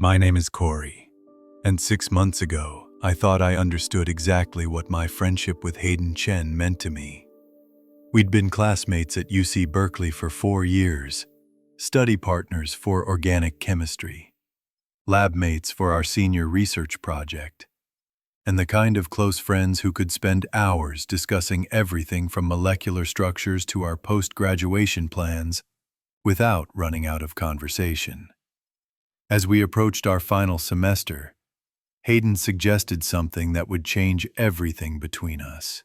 My name is Corey, and 6 months ago, I thought I understood exactly what my friendship with Hayden Chen meant to me. We'd been classmates at UC Berkeley for 4 years, study partners for organic chemistry, lab mates for our senior research project, and the kind of close friends who could spend hours discussing everything from molecular structures to our post-graduation plans without running out of conversation. As we approached our final semester, Hayden suggested something that would change everything between us.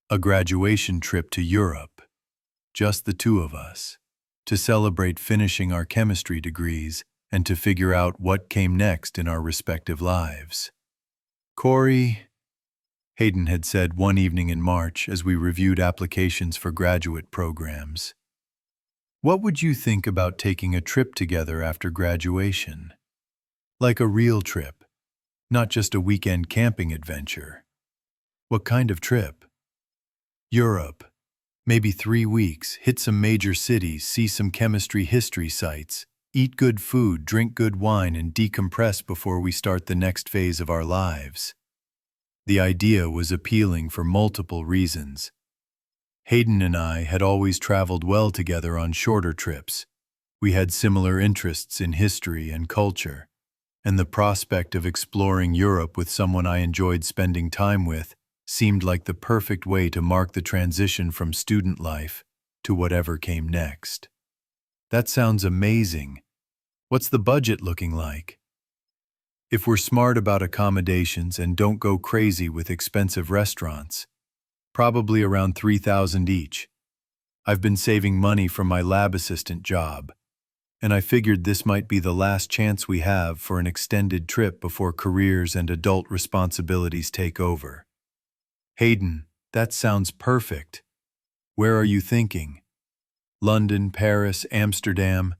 A graduation trip to Europe, just the two of us, to celebrate finishing our chemistry degrees and to figure out what came next in our respective lives. Corey, Hayden had said one evening in March as we reviewed applications for graduate programs, what would you think about taking a trip together after graduation? Like a real trip, not just a weekend camping adventure. What kind of trip? Europe. Maybe 3 weeks, hit some major cities, see some chemistry history sites, eat good food, drink good wine, and decompress before we start the next phase of our lives. The idea was appealing for multiple reasons. Hayden and I had always traveled well together on shorter trips. We had similar interests in history and culture, and the prospect of exploring Europe with someone I enjoyed spending time with seemed like the perfect way to mark the transition from student life to whatever came next. That sounds amazing. What's the budget looking like? If we're smart about accommodations and don't go crazy with expensive restaurants, probably around $3,000 each. I've been saving money from my lab assistant job, and I figured this might be the last chance we have for an extended trip before careers and adult responsibilities take over. Hayden, that sounds perfect. Where are you thinking? London, Paris, Amsterdam,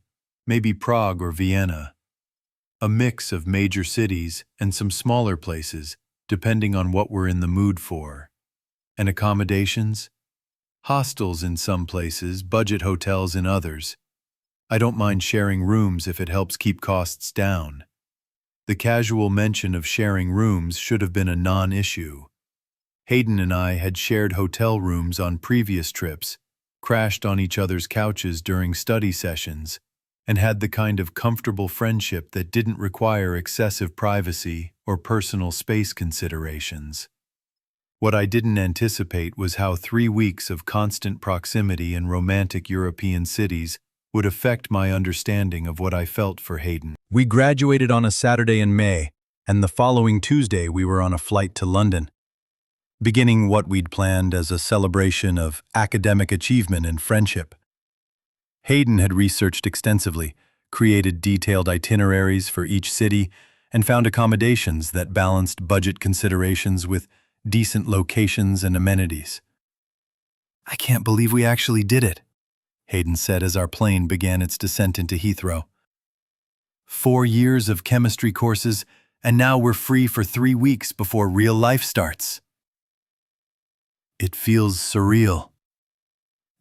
maybe Prague or Vienna. A mix of major cities and some smaller places, depending on what we're in the mood for. And accommodations? Hostels in some places, budget hotels in others. I don't mind sharing rooms if it helps keep costs down. The casual mention of sharing rooms should have been a non-issue. Hayden and I had shared hotel rooms on previous trips, crashed on each other's couches during study sessions, and had the kind of comfortable friendship that didn't require excessive privacy or personal space considerations. What I didn't anticipate was how 3 weeks of constant proximity in romantic European cities would affect my understanding of what I felt for Hayden. We graduated on a Saturday in May, and the following Tuesday we were on a flight to London, beginning what we'd planned as a celebration of academic achievement and friendship. Hayden had researched extensively, created detailed itineraries for each city, and found accommodations that balanced budget considerations with decent locations and amenities. I can't believe we actually did it, Hayden said as our plane began its descent into Heathrow. 4 years of chemistry courses, and now we're free for 3 weeks before real life starts. It feels surreal.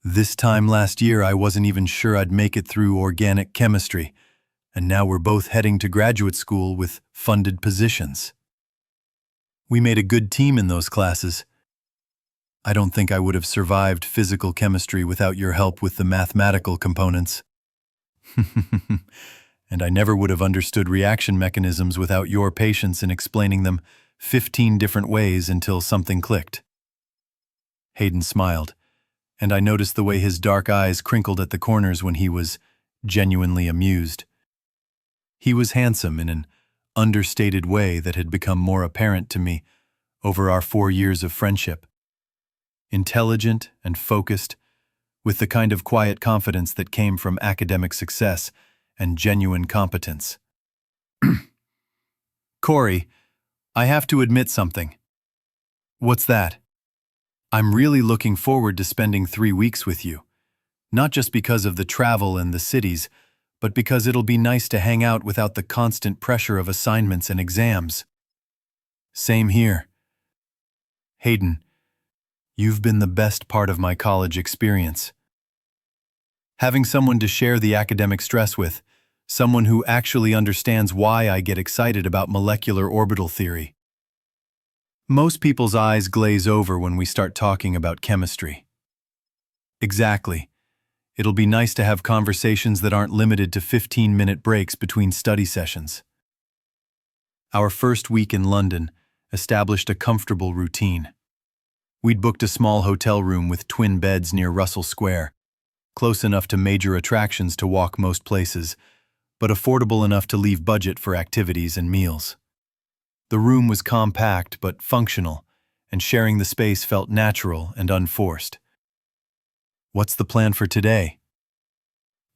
This time last year, I wasn't even sure I'd make it through organic chemistry, and now we're both heading to graduate school with funded positions. We made a good team in those classes. I don't think I would have survived physical chemistry without your help with the mathematical components. And I never would have understood reaction mechanisms without your patience in explaining them 15 different ways until something clicked. Hayden smiled, and I noticed the way his dark eyes crinkled at the corners when he was genuinely amused. He was handsome in an understated way that had become more apparent to me over our 4 years of friendship. Intelligent and focused, with the kind of quiet confidence that came from academic success and genuine competence. Corey, I have to admit something. What's that? I'm really looking forward to spending 3 weeks with you, not just because of the travel and the cities, but because it'll be nice to hang out without the constant pressure of assignments and exams. Same here. Hayden, you've been the best part of my college experience. Having someone to share the academic stress with, Someone who actually understands why I get excited about molecular orbital theory. Most people's eyes glaze over when we start talking about chemistry. Exactly. It'll be nice to have conversations that aren't limited to 15-minute breaks between study sessions. Our first week in London established a comfortable routine. We'd booked a small hotel room with twin beds near Russell Square, close enough to major attractions to walk most places, but affordable enough to leave budget for activities and meals. The room was compact but functional, and sharing the space felt natural and unforced. "What's the plan for today?"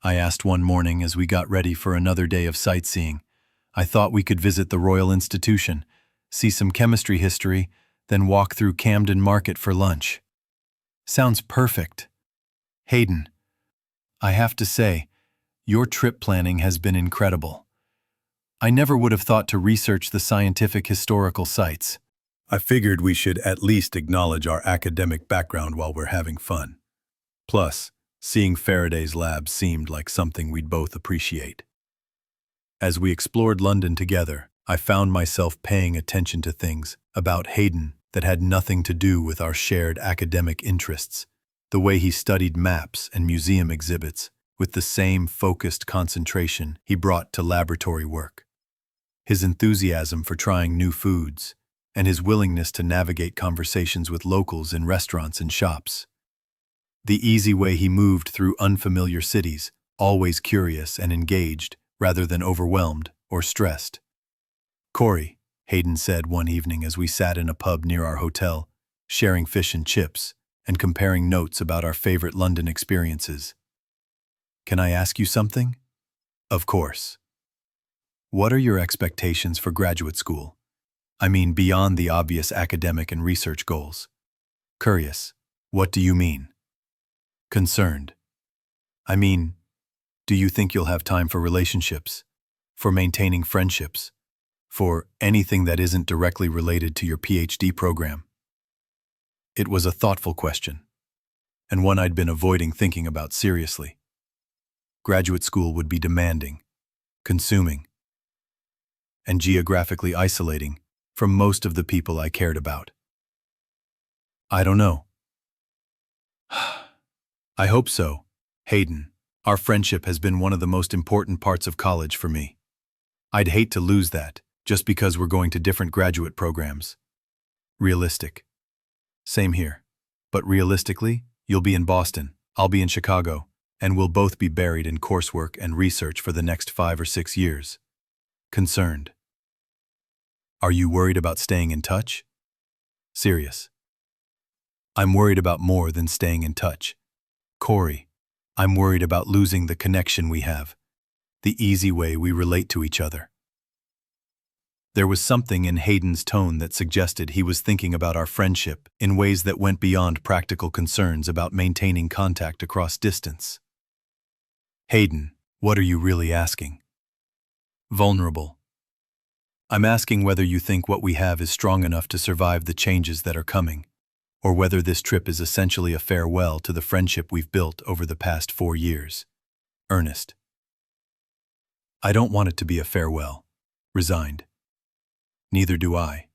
I asked one morning as we got ready for another day of sightseeing. I thought we could visit the Royal Institution, see some chemistry history, then walk through Camden Market for lunch. Sounds perfect. Hayden, I have to say, your trip planning has been incredible. I never would have thought to research the scientific historical sites. I figured we should at least acknowledge our academic background while we're having fun. Plus, seeing Faraday's lab seemed like something we'd both appreciate. As we explored London together, I found myself paying attention to things about Hayden that had nothing to do with our shared academic interests. The way he studied maps and museum exhibits with the same focused concentration he brought to laboratory work. His enthusiasm for trying new foods, and his willingness to navigate conversations with locals in restaurants and shops. The easy way he moved through unfamiliar cities, always curious and engaged rather than overwhelmed or stressed. "Corey," Hayden said one evening as we sat in a pub near our hotel, sharing fish and chips and comparing notes about our favorite London experiences. "Can I ask you something?" "Of course." "What are your expectations for graduate school? I mean, beyond the obvious academic and research goals." "Curious. What do you mean?" "Concerned. I mean, do you think you'll have time for relationships, for maintaining friendships, for anything that isn't directly related to your PhD program?" It was a thoughtful question, and one I'd been avoiding thinking about seriously. Graduate school would be demanding, consuming, and geographically isolating from most of the people I cared about. I don't know. I hope so, Hayden. Our friendship has been one of the most important parts of college for me. I'd hate to lose that, just because we're going to different graduate programs. Realistic. Same here. But realistically, you'll be in Boston, I'll be in Chicago, and we'll both be buried in coursework and research for the next 5 or 6 years. Concerned. Are you worried about staying in touch? Serious. I'm worried about more than staying in touch. Corey, I'm worried about losing the connection we have, the easy way we relate to each other. There was something in Hayden's tone that suggested he was thinking about our friendship in ways that went beyond practical concerns about maintaining contact across distance. Hayden, what are you really asking? Vulnerable. I'm asking whether you think what we have is strong enough to survive the changes that are coming, or whether this trip is essentially a farewell to the friendship we've built over the past 4 years. Ernest. I don't want it to be a farewell. Resigned. Neither do I.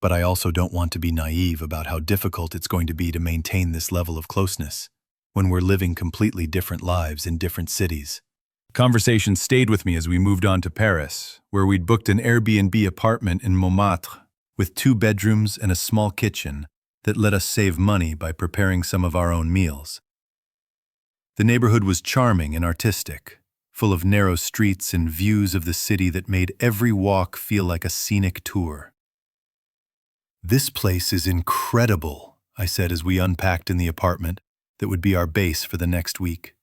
But I also don't want to be naive about how difficult it's going to be to maintain this level of closeness when we're living completely different lives in different cities. Conversation stayed with me as we moved on to Paris, where we'd booked an Airbnb apartment in Montmartre with 2 bedrooms and a small kitchen that let us save money by preparing some of our own meals. The neighborhood was charming and artistic, full of narrow streets and views of the city that made every walk feel like a scenic tour. "This place is incredible," I said as we unpacked in the apartment that would be our base for the next week.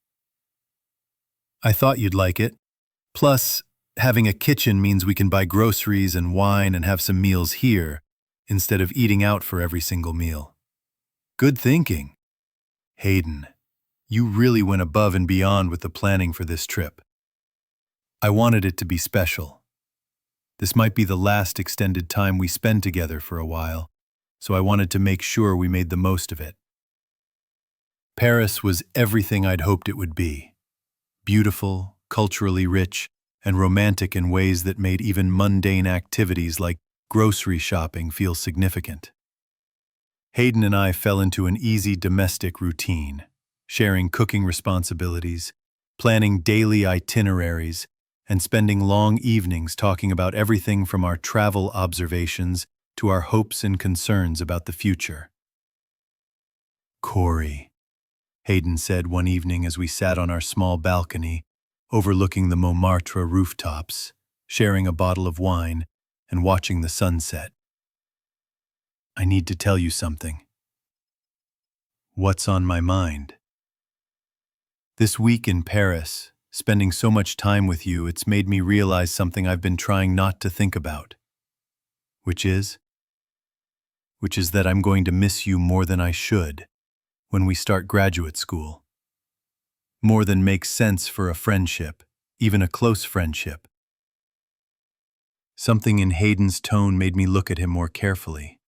"I thought you'd like it. Plus, having a kitchen means we can buy groceries and wine and have some meals here, instead of eating out for every single meal." Good thinking. Hayden, you really went above and beyond with the planning for this trip. I wanted it to be special. This might be the last extended time we spend together for a while, so I wanted to make sure we made the most of it. Paris was everything I'd hoped it would be. Beautiful, culturally rich, and romantic in ways that made even mundane activities like grocery shopping feel significant. Hayden and I fell into an easy domestic routine, sharing cooking responsibilities, planning daily itineraries, and spending long evenings talking about everything from our travel observations to our hopes and concerns about the future. "Corey," Hayden said one evening as we sat on our small balcony, overlooking the Montmartre rooftops, sharing a bottle of wine and watching the sunset. "I need to tell you something." "What's on my mind?" "This week in Paris, spending so much time with you, it's made me realize something I've been trying not to think about. Which is that I'm going to miss you more than I should when we start graduate school. More than makes sense for a friendship, even a close friendship." Something in Hayden's tone made me look at him more carefully.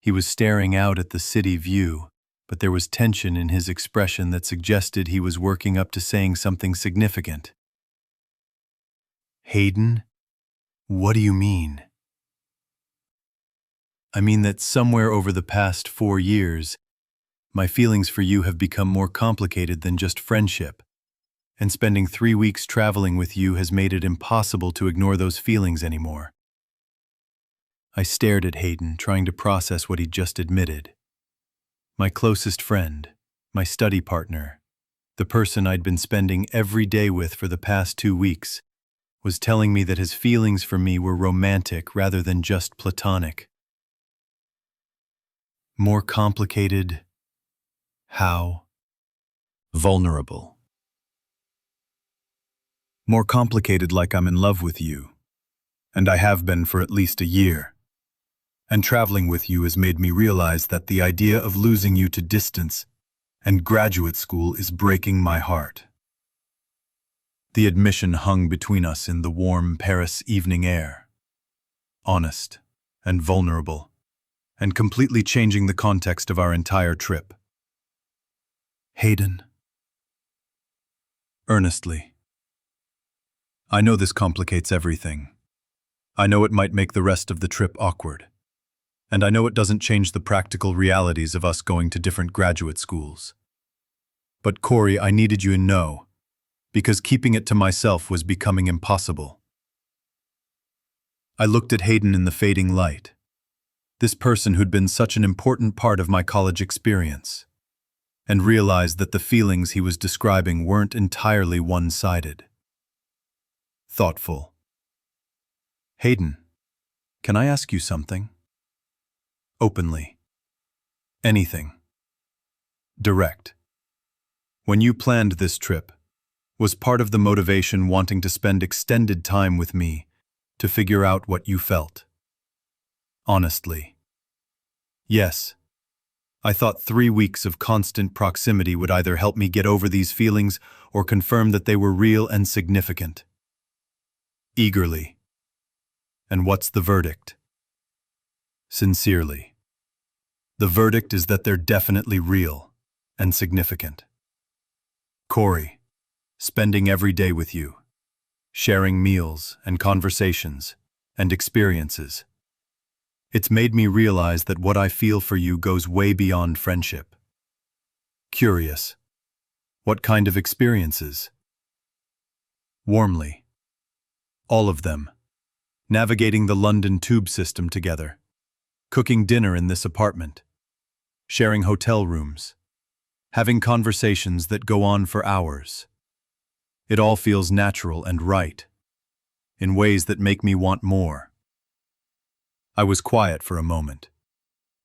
He was staring out at the city view, but there was tension in his expression that suggested he was working up to saying something significant. "Hayden, what do you mean?" "I mean that somewhere over the past 4 years, my feelings for you have become more complicated than just friendship, and spending 3 weeks traveling with you has made it impossible to ignore those feelings anymore." I stared at Hayden, trying to process what he'd just admitted. My closest friend, my study partner, the person I'd been spending every day with for the past 2 weeks, was telling me that his feelings for me were romantic rather than just platonic. More complicated. How? Vulnerable. More complicated, like I'm in love with you, and I have been for at least a year. And traveling with you has made me realize that the idea of losing you to distance and graduate school is breaking my heart. The admission hung between us in the warm Paris evening air, honest and vulnerable, and completely changing the context of our entire trip. "Hayden." Earnestly. "I know this complicates everything. I know it might make the rest of the trip awkward. And I know it doesn't change the practical realities of us going to different graduate schools. But Corey, I needed you to know, because keeping it to myself was becoming impossible." I looked at Hayden in the fading light, this person who'd been such an important part of my college experience, and realized that the feelings he was describing weren't entirely one-sided. Thoughtful. "Hayden, can I ask you something?" Openly. Anything. Direct. When you planned this trip, was part of the motivation wanting to spend extended time with me to figure out what you felt? Honestly. Yes. I thought 3 weeks of constant proximity would either help me get over these feelings or confirm that they were real and significant. Eagerly. And what's the verdict? Sincerely. The verdict is that they're definitely real and significant. Corey, spending every day with you, sharing meals and conversations and experiences. It's made me realize that what I feel for you goes way beyond friendship. Curious. What kind of experiences? Warmly. All of them. Navigating the London tube system together. Cooking dinner in this apartment. Sharing hotel rooms. Having conversations that go on for hours. It all feels natural and right, in ways that make me want more. I was quiet for a moment,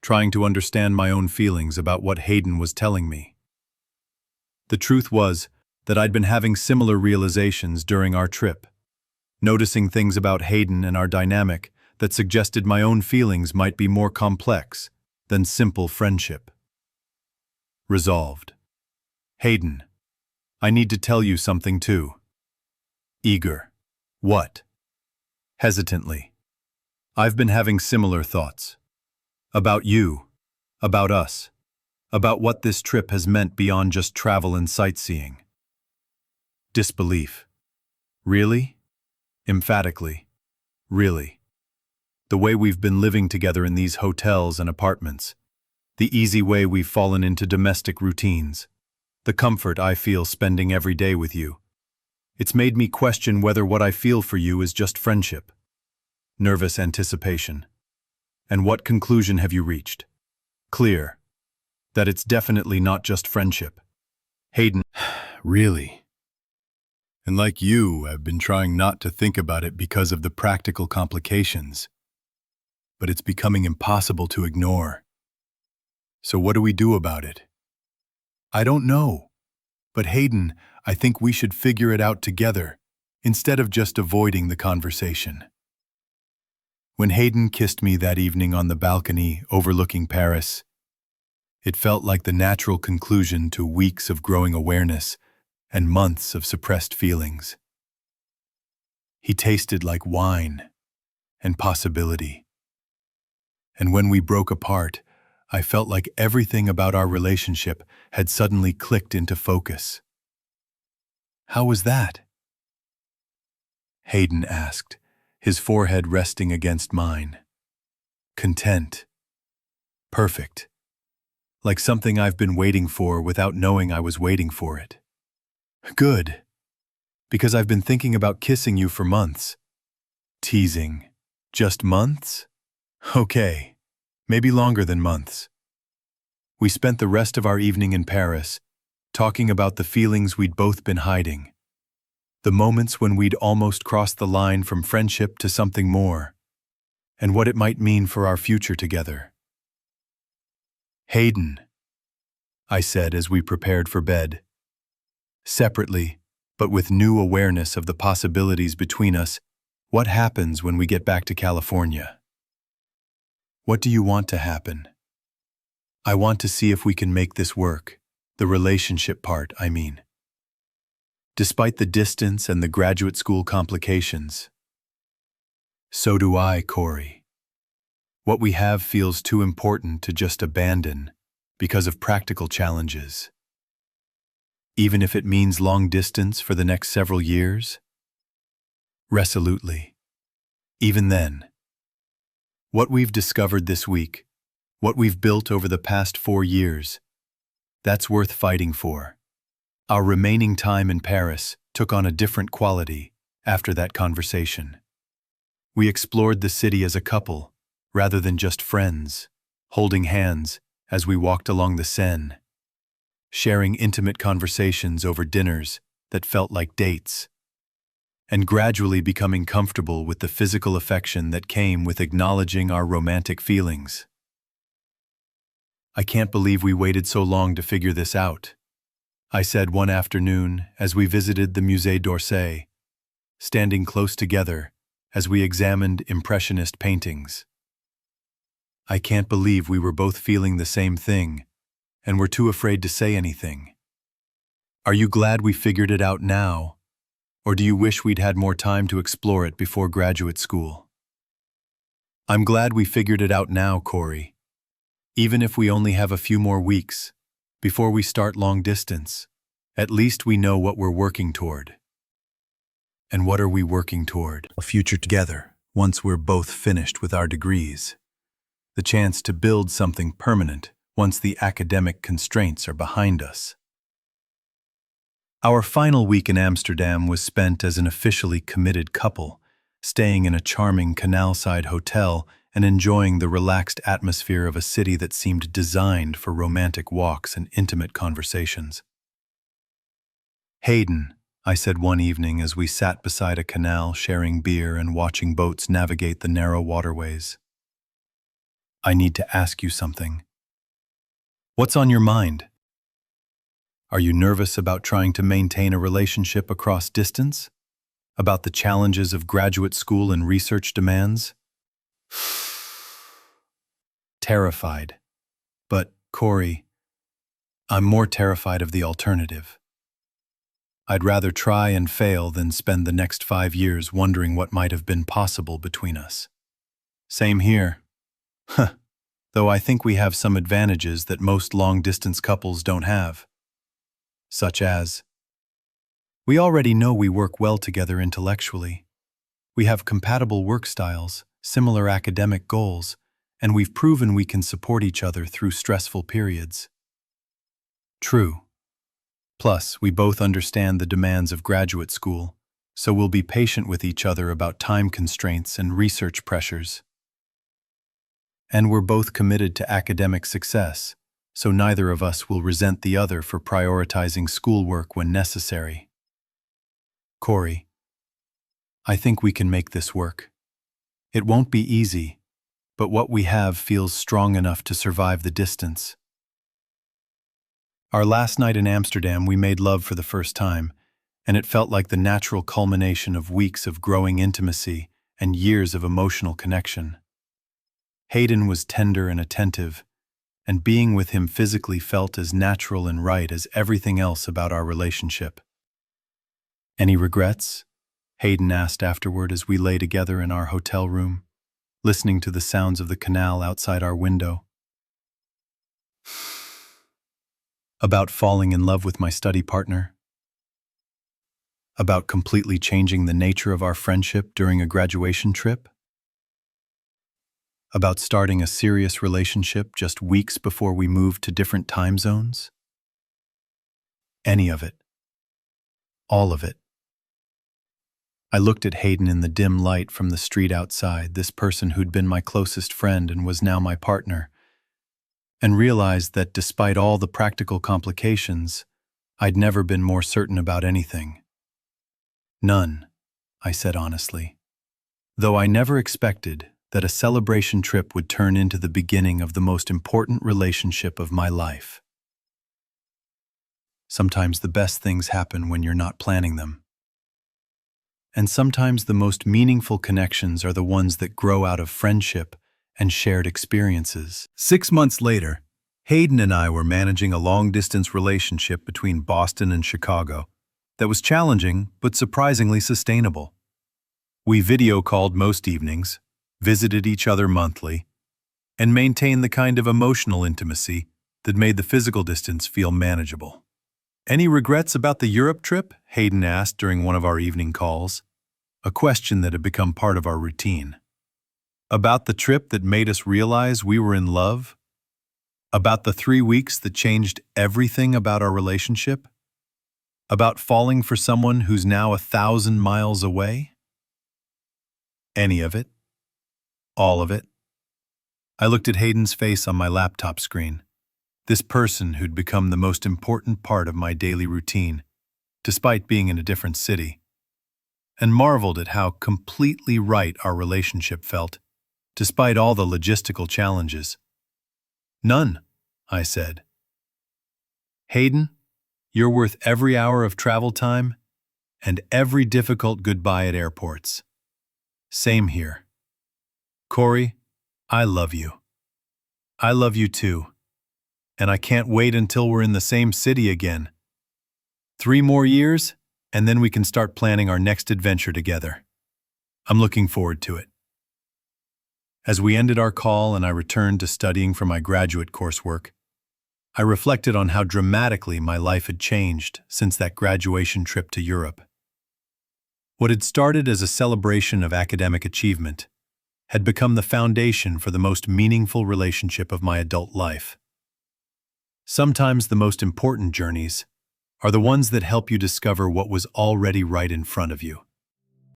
trying to understand my own feelings about what Hayden was telling me. The truth was that I'd been having similar realizations during our trip, noticing things about Hayden and our dynamic that suggested my own feelings might be more complex than simple friendship. Resolved. "Hayden, I need to tell you something too." Eager. "What?" Hesitantly. "I've been having similar thoughts. About you, about us, about what this trip has meant beyond just travel and sightseeing." Disbelief. Really? Emphatically. Really. The way we've been living together in these hotels and apartments. The easy way we've fallen into domestic routines. The comfort I feel spending every day with you. It's made me question whether what I feel for you is just friendship. Nervous anticipation. And what conclusion have you reached? Clear. That it's definitely not just friendship. Hayden. Really? And like you, I've been trying not to think about it because of the practical complications. But it's becoming impossible to ignore. So what do we do about it? I don't know. But Hayden, I think we should figure it out together, instead of just avoiding the conversation. When Hayden kissed me that evening on the balcony overlooking Paris, it felt like the natural conclusion to weeks of growing awareness and months of suppressed feelings. He tasted like wine and possibility. And when we broke apart, I felt like everything about our relationship had suddenly clicked into focus. How was that? Hayden asked, his forehead resting against mine. Content. Perfect. Like something I've been waiting for without knowing I was waiting for it. Good. Because I've been thinking about kissing you for months. Teasing. Just months? Okay. Maybe longer than months. We spent the rest of our evening in Paris, talking about the feelings we'd both been hiding. The moments when we'd almost crossed the line from friendship to something more, and what it might mean for our future together. Hayden, I said as we prepared for bed. Separately, but with new awareness of the possibilities between us, what happens when we get back to California? What do you want to happen? I want to see if we can make this work, the relationship part, I mean. Despite the distance and the graduate school complications. So do I, Corey. What we have feels too important to just abandon because of practical challenges. Even if it means long distance for the next several years? Resolutely. Even then. What we've discovered this week, what we've built over the past 4 years, that's worth fighting for. Our remaining time in Paris took on a different quality after that conversation. We explored the city as a couple, rather than just friends, holding hands as we walked along the Seine, sharing intimate conversations over dinners that felt like dates, and gradually becoming comfortable with the physical affection that came with acknowledging our romantic feelings. I can't believe we waited so long to figure this out, I said one afternoon as we visited the Musée d'Orsay, standing close together as we examined Impressionist paintings. I can't believe we were both feeling the same thing, and were too afraid to say anything. Are you glad we figured it out now? Or do you wish we'd had more time to explore it before graduate school? I'm glad we figured it out now, Corey. Even if we only have a few more weeks, before we start long distance, at least we know what we're working toward. And what are we working toward? A future together, once we're both finished with our degrees. The chance to build something permanent once the academic constraints are behind us. Our final week in Amsterdam was spent as an officially committed couple, staying in a charming canal-side hotel and enjoying the relaxed atmosphere of a city that seemed designed for romantic walks and intimate conversations. Hayden, I said one evening as we sat beside a canal sharing beer and watching boats navigate the narrow waterways. I need to ask you something. What's on your mind? Are you nervous about trying to maintain a relationship across distance? About the challenges of graduate school and research demands? Terrified. But, Corey, I'm more terrified of the alternative. I'd rather try and fail than spend the next 5 years wondering what might have been possible between us. Same here. Though I think we have some advantages that most long-distance couples don't have. Such as, We already know we work well together intellectually. We have compatible work styles, similar academic goals, and we've proven we can support each other through stressful periods. True. Plus, we both understand the demands of graduate school, so we'll be patient with each other about time constraints and research pressures. And we're both committed to academic success, so neither of us will resent the other for prioritizing schoolwork when necessary. Corey, I think we can make this work. It won't be easy, but what we have feels strong enough to survive the distance. Our last night in Amsterdam, we made love for the first time, and it felt like the natural culmination of weeks of growing intimacy and years of emotional connection. Hayden was tender and attentive, and being with him physically felt as natural and right as everything else about our relationship. Any regrets? Hayden asked afterward as we lay together in our hotel room, listening to the sounds of the canal outside our window. About falling in love with my study partner. About completely changing the nature of our friendship during a graduation trip. About starting a serious relationship just weeks before we moved to different time zones. Any of it. All of it. I looked at Hayden in the dim light from the street outside, this person who'd been my closest friend and was now my partner, and realized that despite all the practical complications, I'd never been more certain about anything. None, I said honestly, though I never expected that a celebration trip would turn into the beginning of the most important relationship of my life. Sometimes the best things happen when you're not planning them. And sometimes the most meaningful connections are the ones that grow out of friendship and shared experiences. 6 months later, Hayden and I were managing a long-distance relationship between Boston and Chicago that was challenging but surprisingly sustainable. We video called most evenings, visited each other monthly, and maintained the kind of emotional intimacy that made the physical distance feel manageable. Any regrets about the Europe trip? Hayden asked during one of our evening calls, a question that had become part of our routine. About the trip that made us realize we were in love? About the 3 weeks that changed everything about our relationship? About falling for someone who's now 1,000 miles away? Any of it? All of it? I looked at Hayden's face on my laptop screen, this person who'd become the most important part of my daily routine, despite being in a different city, and marveled at how completely right our relationship felt, despite all the logistical challenges. None, I said. Hayden, you're worth every hour of travel time and every difficult goodbye at airports. Same here. Corey, I love you. I love you too. And I can't wait until we're in the same city again. 3 more years, and then we can start planning our next adventure together. I'm looking forward to it. As we ended our call and I returned to studying for my graduate coursework, I reflected on how dramatically my life had changed since that graduation trip to Europe. What had started as a celebration of academic achievement had become the foundation for the most meaningful relationship of my adult life. Sometimes the most important journeys are the ones that help you discover what was already right in front of you.